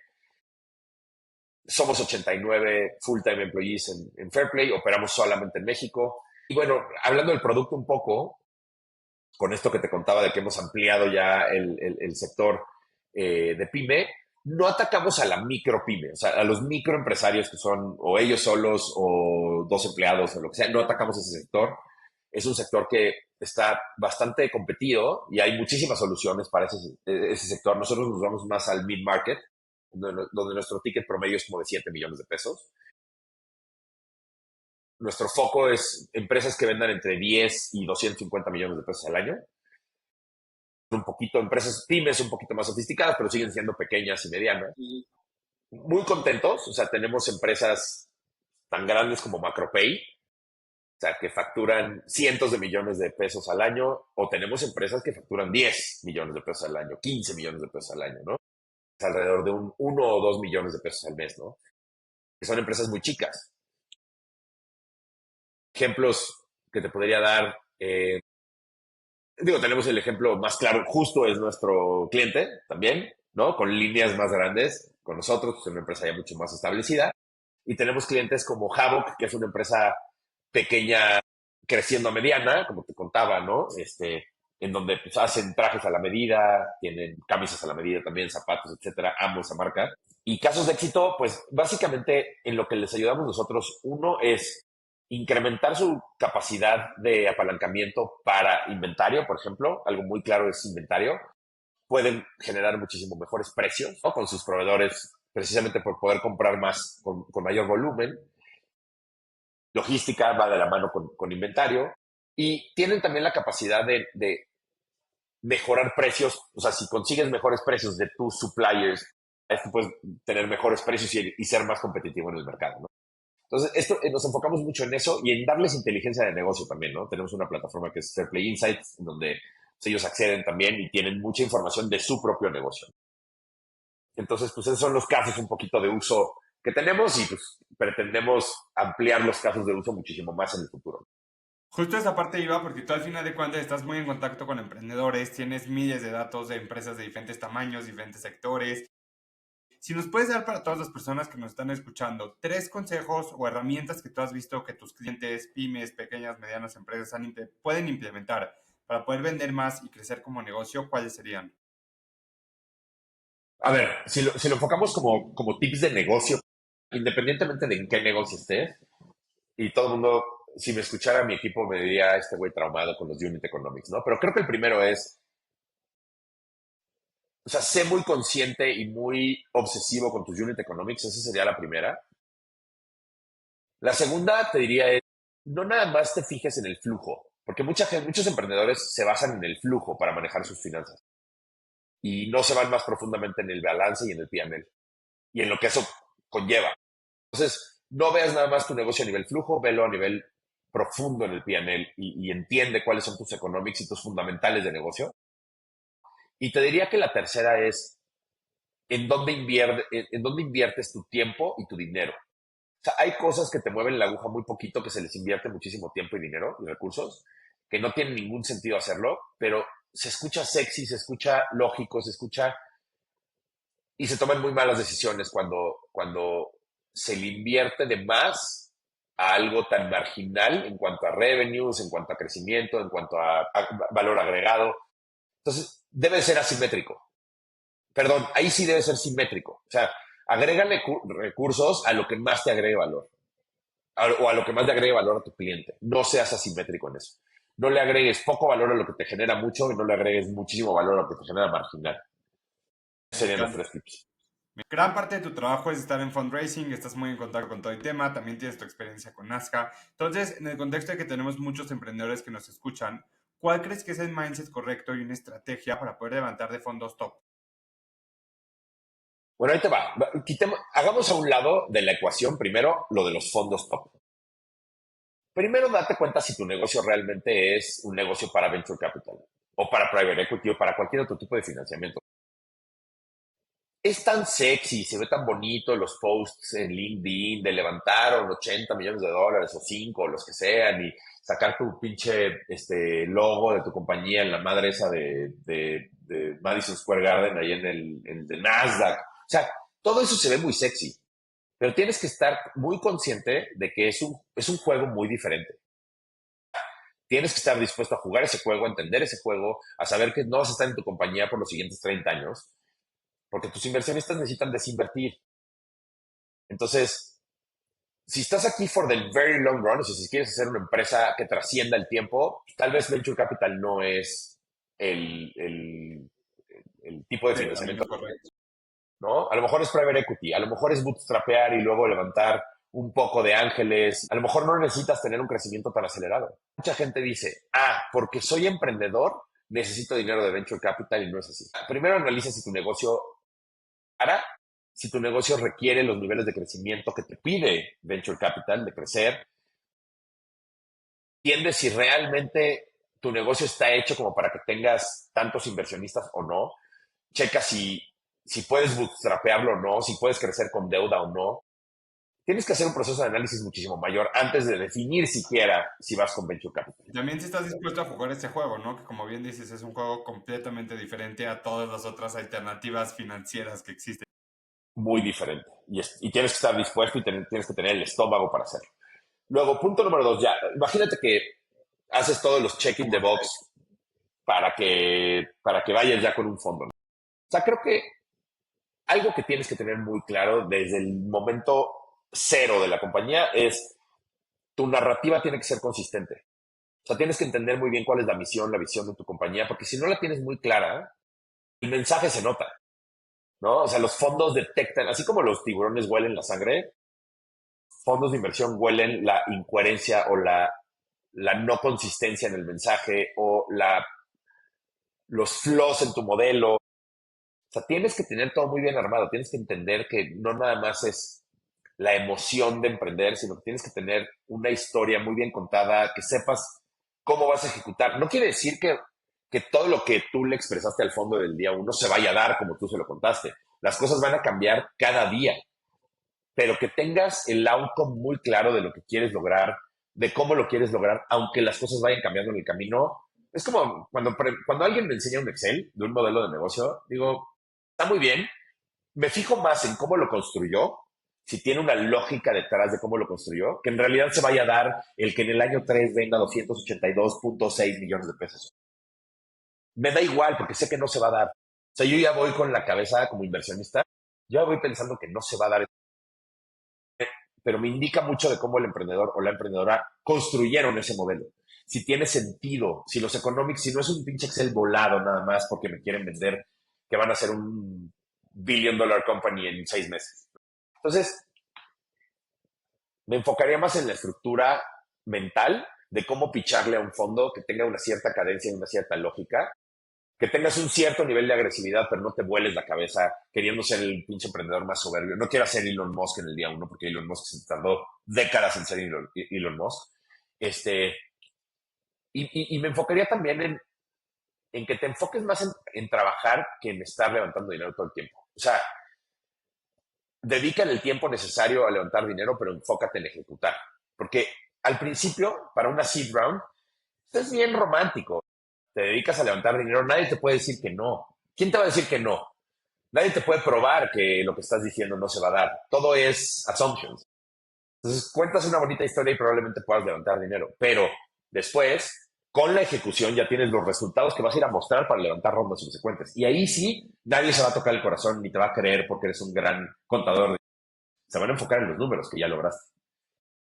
Somos 89 full-time employees en Fairplay, operamos solamente en México. Y bueno, hablando del producto un poco, con esto que te contaba de que hemos ampliado ya el sector de pyme, no atacamos a la micro pyme, o sea, a los microempresarios que son o ellos solos o dos empleados o lo que sea, no atacamos ese sector. es un sector que está bastante competido y hay muchísimas soluciones para ese sector. Nosotros nos vamos más al mid-market, donde nuestro ticket promedio es como de 7 millones de pesos. Nuestro foco es empresas que vendan entre 10 y 250 millones de pesos al año. Un poquito, empresas pymes un poquito más sofisticadas, pero siguen siendo pequeñas y medianas. Muy contentos, o sea, tenemos empresas tan grandes como Macropay, o sea, que facturan cientos de millones de pesos al año, o tenemos empresas que facturan 10 millones de pesos al año, 15 millones de pesos al año, ¿no? Es alrededor de un 1 o 2 millones de pesos al mes, ¿no? Que son empresas muy chicas. Ejemplos que te podría dar, tenemos el ejemplo más claro, justo es nuestro cliente también, ¿no? Con líneas más grandes, con nosotros, es una empresa ya mucho más establecida. Y tenemos clientes como Havoc, que es una empresa pequeña creciendo a mediana, como te contaba, ¿no? En donde pues, hacen trajes a la medida, tienen camisas a la medida también, zapatos, etcétera, amo esa marca. Y casos de éxito, pues básicamente en lo que les ayudamos nosotros, uno es incrementar su capacidad de apalancamiento para inventario, por ejemplo, algo muy claro es inventario. Pueden generar muchísimo mejores precios, ¿no? Con sus proveedores, precisamente por poder comprar más con mayor volumen. Logística va de la mano con inventario y tienen también la capacidad de mejorar precios. O sea, si consigues mejores precios de tus suppliers, esto puedes tener mejores precios y ser más competitivo en el mercado, ¿no? Entonces, nos enfocamos mucho en eso y en darles inteligencia de negocio también, ¿no? Tenemos una plataforma que es Fairplay Insights, en donde pues, ellos acceden también y tienen mucha información de su propio negocio. Entonces, pues esos son los casos un poquito de uso que tenemos y pues pretendemos ampliar los casos de uso muchísimo más en el futuro. Justo esa parte iba porque tú al final de cuentas estás muy en contacto con emprendedores, tienes miles de datos de empresas de diferentes tamaños, diferentes sectores. Si nos puedes dar para todas las personas que nos están escuchando 3 consejos o herramientas que tú has visto que tus clientes, pymes, pequeñas, medianas empresas pueden implementar para poder vender más y crecer como negocio, ¿cuáles serían? A ver, si lo enfocamos como tips de negocio, independientemente de en qué negocio estés, y todo el mundo, si me escuchara mi equipo, me diría, este güey traumado con los unit economics, ¿no? Pero creo que el primero es, o sea, sé muy consciente y muy obsesivo con tus unit economics, esa sería la primera. La segunda, te diría, es, no nada más te fijes en el flujo, porque muchos emprendedores se basan en el flujo para manejar sus finanzas y no se van más profundamente en el balance y en el P&L y en lo que eso conlleva. Entonces, no veas nada más tu negocio a nivel flujo, velo a nivel profundo en el P&L y entiende cuáles son tus economics y tus fundamentales de negocio. Y te diría que la tercera es en dónde inviertes tu tiempo y tu dinero. O sea, hay cosas que te mueven la aguja muy poquito, que se les invierte muchísimo tiempo y dinero y recursos, que no tienen ningún sentido hacerlo, pero se escucha sexy, se escucha lógico, se escucha y se toman muy malas decisiones cuando se le invierte de más a algo tan marginal en cuanto a revenues, en cuanto a crecimiento, en cuanto a valor agregado. Entonces, debe ser asimétrico. Perdón, ahí sí debe ser simétrico. O sea, agrégale recursos a lo que más te agregue valor o a lo que más le agregue valor a tu cliente. No seas asimétrico en eso. No le agregues poco valor a lo que te genera mucho y no le agregues muchísimo valor a lo que te genera marginal. Me Serían los encanta. 3 tips. Gran parte de tu trabajo es estar en fundraising, estás muy en contacto con todo el tema, también tienes tu experiencia con Nazca. Entonces, en el contexto de que tenemos muchos emprendedores que nos escuchan, ¿cuál crees que es el mindset correcto y una estrategia para poder levantar de fondos top? Bueno, ahí te va. Hagamos a un lado de la ecuación primero lo de los fondos top. Primero, date cuenta si tu negocio realmente es un negocio para venture capital o para private equity o para cualquier otro tipo de financiamiento. Es tan sexy, se ve tan bonito los posts en LinkedIn de levantaron 80 millones de dólares o 5 o los que sean y sacar tu pinche logo de tu compañía en la madre esa de Madison Square Garden ahí en el de Nasdaq. O sea, todo eso se ve muy sexy, pero tienes que estar muy consciente de que es un juego muy diferente. Tienes que estar dispuesto a jugar ese juego, a entender ese juego, a saber que no vas a estar en tu compañía por los siguientes 30 años, porque tus inversionistas necesitan desinvertir. Entonces, Si estás aquí for the very long run, o sea, si quieres hacer una empresa que trascienda el tiempo, tal vez Venture Capital no es el, el, el tipo de Sí, el camino financiamiento, correcto. ¿no? A lo mejor es private equity, a lo mejor es bootstrapear y luego levantar un poco de ángeles. A lo mejor no necesitas tener un crecimiento tan acelerado. Mucha gente dice, porque soy emprendedor, necesito dinero de venture capital y no es así. Primero analiza si tu negocio hará, si tu negocio requiere los niveles de crecimiento que te pide venture capital, de crecer. Entiendes si realmente tu negocio está hecho como para que tengas tantos inversionistas o no. Checa si puedes bootstrapearlo o no, si puedes crecer con deuda o no. Tienes que hacer un proceso de análisis muchísimo mayor antes de definir siquiera si vas con Venture Capital. Y también si estás dispuesto a jugar este juego, ¿no? Que como bien dices, es un juego completamente diferente a todas las otras alternativas financieras que existen. Muy diferente. Y tienes que estar dispuesto y tienes que tener el estómago para hacerlo. Luego, punto número 2, ya. Imagínate que haces todos los check-in the Como box para que vayas ya con un fondo, ¿no? O sea, creo que algo que tienes que tener muy claro desde el momento cero de la compañía es tu narrativa tiene que ser consistente. O sea, tienes que entender muy bien cuál es la misión, la visión de tu compañía, porque si no la tienes muy clara, el mensaje se nota, ¿no? O sea, los fondos detectan, así como los tiburones huelen la sangre, fondos de inversión huelen la incoherencia o la no consistencia en el mensaje o los flaws en tu modelo. O sea, tienes que tener todo muy bien armado, tienes que entender que no nada más es la emoción de emprender, sino que tienes que tener una historia muy bien contada, que sepas cómo vas a ejecutar. No quiere decir que todo lo que tú le expresaste al fondo del día uno se vaya a dar como tú se lo contaste. Las cosas van a cambiar cada día, pero que tengas el outcome muy claro de lo que quieres lograr, de cómo lo quieres lograr, aunque las cosas vayan cambiando en el camino. Es como cuando alguien me enseña un Excel de un modelo de negocio, digo, está muy bien, me fijo más en cómo lo construyó, si tiene una lógica detrás de cómo lo construyó, que en realidad se vaya a dar el que en el año 3 venda 282.6 millones de pesos. Me da igual porque sé que no se va a dar. O sea, yo ya voy con la cabeza como inversionista, yo ya voy pensando que no se va a dar, pero me indica mucho de cómo el emprendedor o la emprendedora construyeron ese modelo. Si tiene sentido, si los economics, si no es un pinche Excel volado nada más porque me quieren vender que van a ser un $1 billion company en 6 meses. Entonces, me enfocaría más en la estructura mental de cómo picharle a un fondo que tenga una cierta cadencia y una cierta lógica, que tengas un cierto nivel de agresividad, pero no te vueles la cabeza queriendo ser el pinche emprendedor más soberbio. No quiero ser Elon Musk en el día uno, porque Elon Musk se tardó décadas en ser Elon Musk. Este, y me enfocaría también en que te enfoques más en trabajar que en estar levantando dinero todo el tiempo. O sea, dedica el tiempo necesario a levantar dinero, pero enfócate en ejecutar. Porque al principio, para una seed round, es bien romántico. Te dedicas a levantar dinero, nadie te puede decir que no. ¿Quién te va a decir que no? Nadie te puede probar que lo que estás diciendo no se va a dar. Todo es assumptions. Entonces, cuentas una bonita historia y probablemente puedas levantar dinero. Pero después, con la ejecución, ya tienes los resultados que vas a ir a mostrar para levantar rondas subsecuentes. Y ahí sí, nadie se va a tocar el corazón ni te va a creer porque eres un gran contador. Se van a enfocar en los números que ya lograste.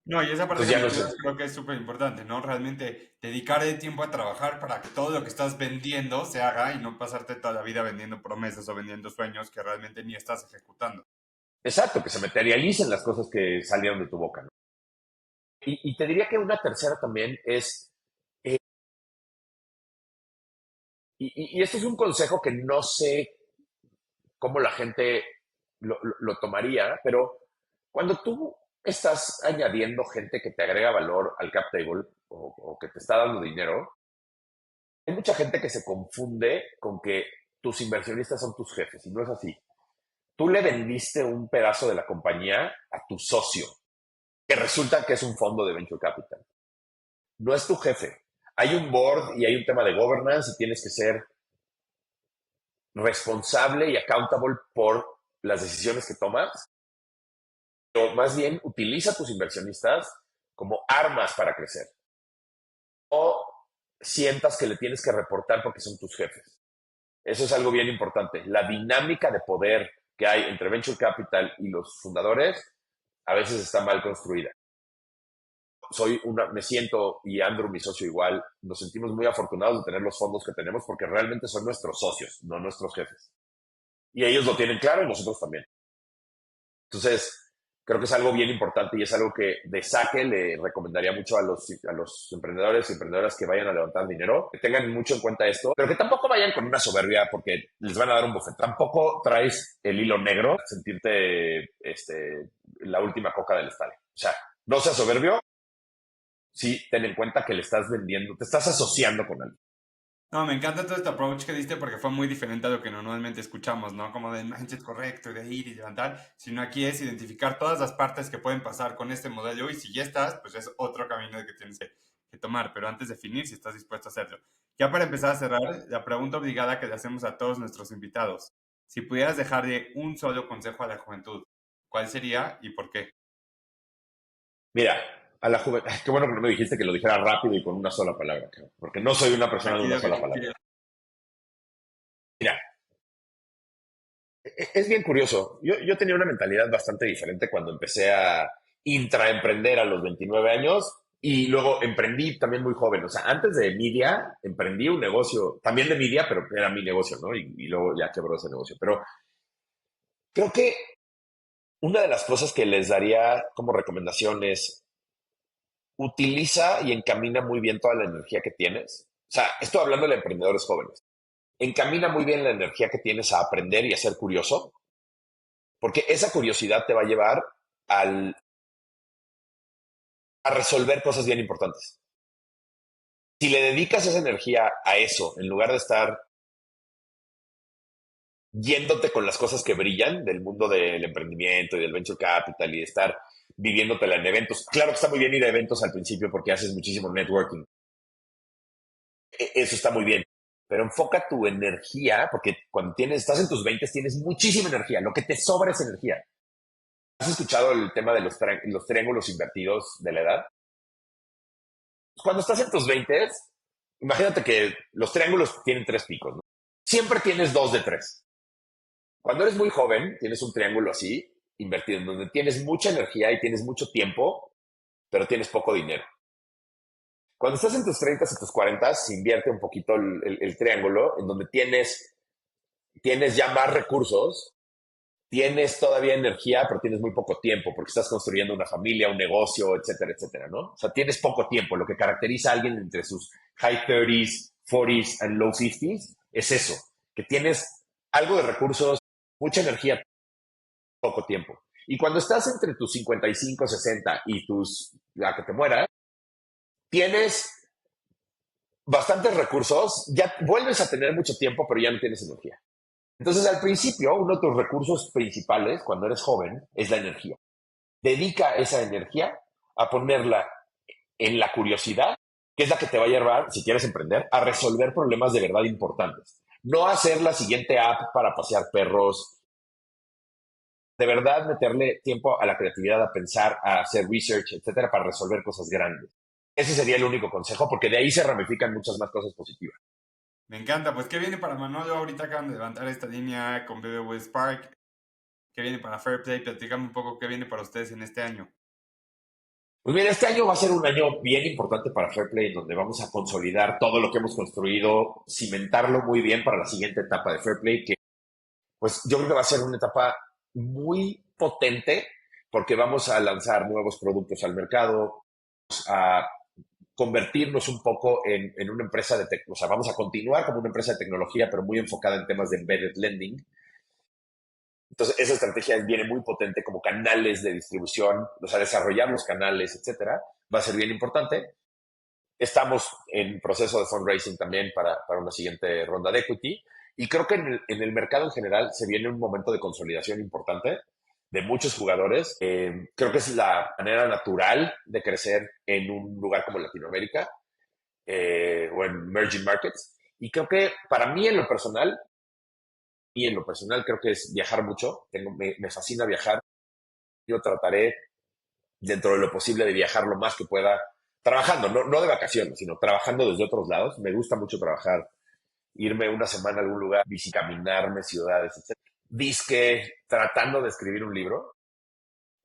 No, y esa parte Entonces que ya no es... mencionas creo que es súper importante, ¿no? Realmente dedicar el tiempo a trabajar para que todo lo que estás vendiendo se haga y no pasarte toda la vida vendiendo promesas o vendiendo sueños que realmente ni estás ejecutando. Exacto, que se materialicen las cosas que salieron de tu boca, ¿no? Y te diría que una tercera también es, eh, y esto es un consejo que no sé cómo la gente lo tomaría, pero cuando tú estás añadiendo gente que te agrega valor al cap table o que te está dando dinero, hay mucha gente que se confunde con que tus inversionistas son tus jefes y no es así. Tú le vendiste un pedazo de la compañía a tu socio, que resulta que es un fondo de venture capital. No es tu jefe. Hay un board y hay un tema de governance y tienes que ser responsable y accountable por las decisiones que tomas, pero más bien utiliza a tus inversionistas como armas para crecer. O sientas que le tienes que reportar porque son tus jefes. Eso es algo bien importante. La dinámica de poder que hay entre Venture Capital y los fundadores a veces está mal construida. Me siento, y Andrew, mi socio igual, nos sentimos muy afortunados de tener los fondos que tenemos porque realmente son nuestros socios, no nuestros jefes. Y ellos lo tienen claro y nosotros también. Entonces, creo que es algo bien importante y es algo que de saque le recomendaría mucho a los emprendedores y emprendedoras que vayan a levantar dinero, que tengan mucho en cuenta esto, pero que tampoco vayan con una soberbia porque les van a dar un bofetón. Tampoco traes el hilo negro, sentirte la última coca del estadio. O sea, no seas soberbio, sí ten en cuenta que le estás vendiendo, te estás asociando con alguien. No, me encanta todo este approach que diste porque fue muy diferente a lo que normalmente escuchamos, ¿no? Como del mindset correcto, de ir y levantar, sino aquí es identificar todas las partes que pueden pasar con este modelo y si ya estás, pues es otro camino que tienes que tomar, pero antes definir si estás dispuesto a hacerlo. Ya para empezar a cerrar, la pregunta obligada que le hacemos a todos nuestros invitados. Si pudieras dejarle un solo consejo a la juventud, ¿cuál sería y por qué? Mira, a la juventud, qué bueno que no me dijiste que lo dijera rápido y con una sola palabra, porque no soy una persona de Aquí una lo que sola tú palabra. quieras. Mira, es bien curioso. Yo tenía una mentalidad bastante diferente cuando empecé a intraemprender a los 29 años y luego emprendí también muy joven. O sea, antes de media, emprendí un negocio, también de media, pero era mi negocio, ¿no? Y luego ya quebró ese negocio. Pero creo que una de las cosas que les daría como recomendación es utiliza y encamina muy bien toda la energía que tienes. O sea, estoy hablando de emprendedores jóvenes. Encamina muy bien la energía que tienes a aprender y a ser curioso, porque esa curiosidad te va a llevar al, a resolver cosas bien importantes. Si le dedicas esa energía a eso, en lugar de estar yéndote con las cosas que brillan del mundo del emprendimiento y del venture capital y de estar viviéndotela en eventos. Claro que está muy bien ir a eventos al principio porque haces muchísimo networking. Eso está muy bien. Pero enfoca tu energía, porque cuando estás en tus 20 tienes muchísima energía. Lo que te sobra es energía. ¿Has escuchado el tema de los triángulos invertidos de la edad? Cuando estás en tus 20, imagínate que los triángulos tienen tres picos, ¿no? Siempre tienes dos de tres. Cuando eres muy joven, tienes un triángulo así, invertido, en donde tienes mucha energía y tienes mucho tiempo, pero tienes poco dinero. Cuando estás en tus 30 y tus 40, se invierte un poquito el triángulo, en donde tienes ya más recursos, tienes todavía energía, pero tienes muy poco tiempo, porque estás construyendo una familia, un negocio, etcétera, etcétera, ¿no? O sea, tienes poco tiempo. Lo que caracteriza a alguien entre sus high 30s, 40s and low 50s es eso, que tienes algo de recursos, mucha energía, poco tiempo. Y cuando estás entre tus 55, 60 y la que te muera, tienes bastantes recursos, ya vuelves a tener mucho tiempo, pero ya no tienes energía. Entonces, al principio, uno de tus recursos principales cuando eres joven es la energía. Dedica esa energía a ponerla en la curiosidad, que es la que te va a llevar, si quieres emprender, a resolver problemas de verdad importantes. No hacer la siguiente app para pasear perros. De verdad, meterle tiempo a la creatividad, a pensar, a hacer research, etcétera, para resolver cosas grandes. Ese sería el único consejo, porque de ahí se ramifican muchas más cosas positivas. Me encanta, pues ¿qué viene para Manolo? Ahorita acaban de levantar esta línea con BBW Spark. ¿Qué viene para Fairplay? Platícame un poco qué viene para ustedes en este año. Pues mira, este año va a ser un año bien importante para Fairplay, en donde vamos a consolidar todo lo que hemos construido, cimentarlo muy bien para la siguiente etapa de Fairplay, que pues yo creo que va a ser una etapa muy potente, porque vamos a lanzar nuevos productos al mercado, a convertirnos un poco en una empresa de tecnología, o sea, vamos a continuar como una empresa de tecnología, pero muy enfocada en temas de embedded lending. Entonces, esa estrategia viene muy potente como canales de distribución, o sea, desarrollar los canales, etcétera, va a ser bien importante. Estamos en proceso de fundraising también para una siguiente ronda de equity. Y creo que en el mercado en general se viene un momento de consolidación importante de muchos jugadores. Creo que es la manera natural de crecer en un lugar como Latinoamérica o en emerging markets. Y creo que para mí en lo personal creo que es viajar mucho. Me fascina viajar. Yo trataré dentro de lo posible de viajar lo más que pueda, trabajando, no de vacaciones, sino trabajando desde otros lados. Me gusta mucho trabajar, irme una semana a algún lugar, caminarme ciudades, etc. Disque tratando de escribir un libro.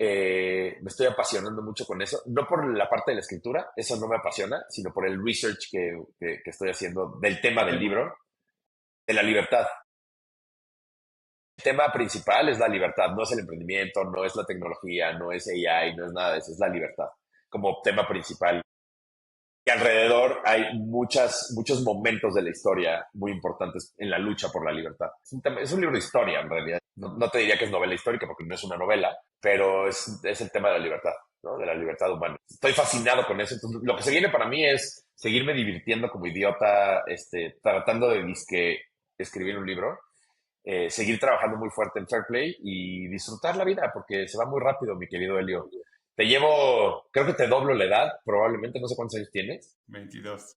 me estoy apasionando mucho con eso, no por la parte de la escritura, eso no me apasiona, sino por el research que estoy haciendo del tema del libro, de la libertad. El tema principal es la libertad, no es el emprendimiento, no es la tecnología, no es AI, no es nada de eso, es la libertad como tema principal. Y alrededor hay muchos momentos de la historia muy importantes en la lucha por la libertad. Es un libro de historia, en realidad. No te diría que es novela histórica porque no es una novela, pero es el tema de la libertad, ¿no? De la libertad humana. Estoy fascinado con eso. Entonces, lo que se viene para mí es seguirme divirtiendo como idiota, tratando de escribir un libro, seguir trabajando muy fuerte en Fairplay y disfrutar la vida, porque se va muy rápido, mi querido Elio. Te llevo, creo que te doblo la edad, probablemente, no sé cuántos años tienes. 22.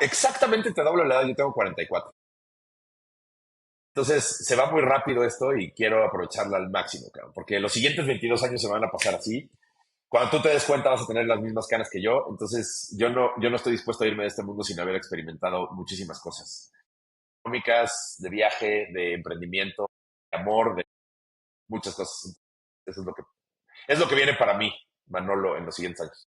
Exactamente te doblo la edad, yo tengo 44. Entonces, se va muy rápido esto y quiero aprovecharla al máximo, cabrón, porque los siguientes 22 años se van a pasar así. Cuando tú te des cuenta vas a tener las mismas canas que yo, entonces yo no estoy dispuesto a irme de este mundo sin haber experimentado muchísimas cosas. Económicas, de viaje, de emprendimiento, de amor, de muchas cosas. Eso es lo que viene para mí, Manolo, en los siguientes años.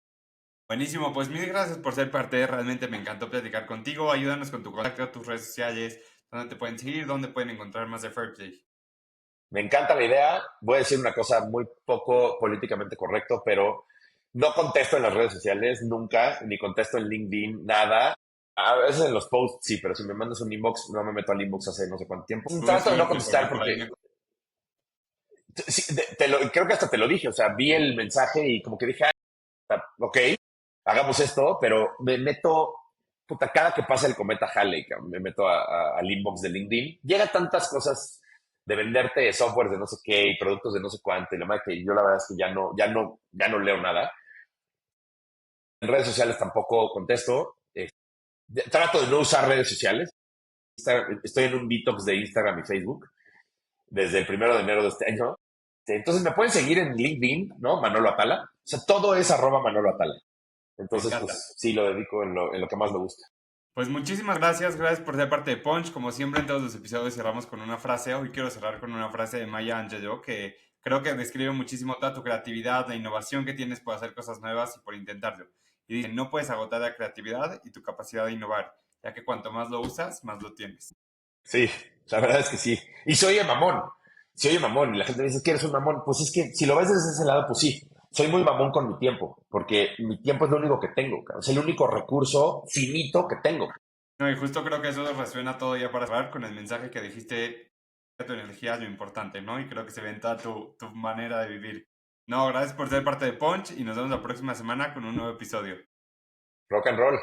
Buenísimo, pues mil gracias por ser parte. Realmente me encantó platicar contigo. Ayúdanos con tu contacto, tus redes sociales, dónde te pueden seguir, dónde pueden encontrar más de Fairplay. Me encanta la idea. Voy a decir una cosa muy poco políticamente correcto, pero no contesto en las redes sociales nunca, ni contesto en LinkedIn, nada. A veces en los posts sí, pero si me mandas un inbox, no me meto al inbox hace no sé cuánto tiempo. Trato de no Tu contestar correo por ahí. porque sí, creo que hasta te lo dije. O sea, vi el mensaje y como que dije, ok, hagamos esto, pero me meto, puta, cada que pasa el cometa Halley, cabrón, me meto al inbox de LinkedIn. Llega tantas cosas de venderte software de no sé qué y productos de no sé cuánto y la madre que yo la verdad es que ya no leo nada. En redes sociales tampoco contesto. Trato de no usar redes sociales. Estoy en un detox de Instagram y Facebook desde el 1 de enero de este año. Entonces me pueden seguir en LinkedIn, ¿no? Manolo Atala. O sea, todo es @Manolo Atala. Me Entonces, encanta. pues sí, lo dedico en lo que más me gusta. Pues muchísimas gracias por ser parte de Punch. Como siempre en todos los episodios cerramos con una frase. Hoy quiero cerrar con una frase de Maya Angelou que creo que describe muchísimo toda tu creatividad, la innovación que tienes por hacer cosas nuevas y por intentarlo. Y dice, no puedes agotar la creatividad y tu capacidad de innovar, ya que cuanto más lo usas, más lo tienes. Sí, la verdad es que sí. Y se oye mamón. Se oye mamón. Y la gente dice que eres un mamón. Pues es que si lo ves desde ese lado, pues sí. Soy muy mamón con mi tiempo, porque mi tiempo es lo único que tengo, cabrón. Es el único recurso finito que tengo. No, y justo creo que eso resuena todo ya para cerrar con el mensaje que dijiste, que tu energía es lo importante, ¿no? Y creo que se ve en toda tu manera de vivir. No, gracias por ser parte de Punch y nos vemos la próxima semana con un nuevo episodio. Rock and roll.